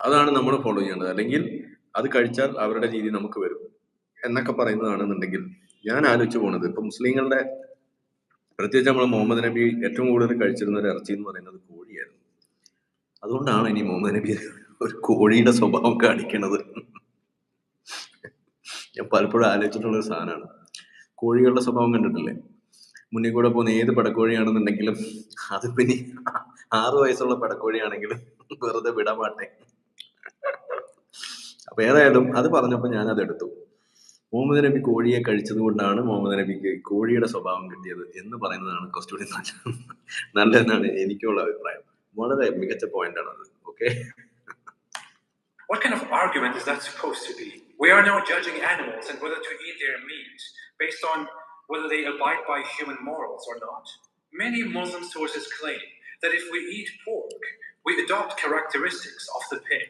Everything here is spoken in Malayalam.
അതാണ് നമ്മൾ ഫോളോ ചെയ്യേണ്ടത്. അല്ലെങ്കിൽ അത് കഴിച്ചാൽ അവരുടെ രീതി നമുക്ക് വരും എന്നൊക്കെ പറയുന്നതാണെന്നുണ്ടെങ്കിൽ ഞാൻ ആലോചിച്ചു പോണത് ഇപ്പൊ മുസ്ലിങ്ങളുടെ പ്രത്യേകിച്ച് നമ്മൾ മുഹമ്മദ് നബി ഏറ്റവും കൂടുതൽ കഴിച്ചിരുന്ന ഒരു ഇറച്ചി എന്ന് പറയുന്നത് കോഴിയായിരുന്നു. അതുകൊണ്ടാണ് ഇനി മുഹമ്മദ് നബി ഒരു കോഴിയുടെ സ്വഭാവം കാണിക്കണത്. ഞാൻ പലപ്പോഴും ആലോചിച്ചിട്ടുള്ള ഒരു സാധനമാണ്. കോഴികളുടെ സ്വഭാവം കണ്ടിട്ടില്ലേ? മുന്നിൽ കൂടെ പോകുന്ന ഏത് പടക്കോഴിയാണെന്നുണ്ടെങ്കിലും അത് പിന്നെ 6 വയസ്സുള്ള പടക്കോഴിയാണെങ്കിലും വെറുതെ വിടാൻ മാട്ടെ. അപ്പൊ ഏതായാലും അത് പറഞ്ഞപ്പോ ഞാൻ അതെടുത്തു. മുഹമ്മദ് നബി കോഴിയെ കഴിച്ചത് കൊണ്ടാണ് മുഹമ്മദ് നബിക്ക് കോഴിയുടെ സ്വഭാവം കിട്ടിയത് എന്ന് പറയുന്നതാണ് കുറച്ചുകൂടി നല്ലതെന്നാണ് എനിക്കുള്ള അഭിപ്രായം. വളരെ മികച്ച പോയിന്റ് ആണ് അത്. Okay, What kind of argument is that supposed to be? We are now judging animals and whether to eat their meat based on whether they abide by human morals or not. Many Muslim sources claim that if we eat pork, we adopt characteristics of the pig.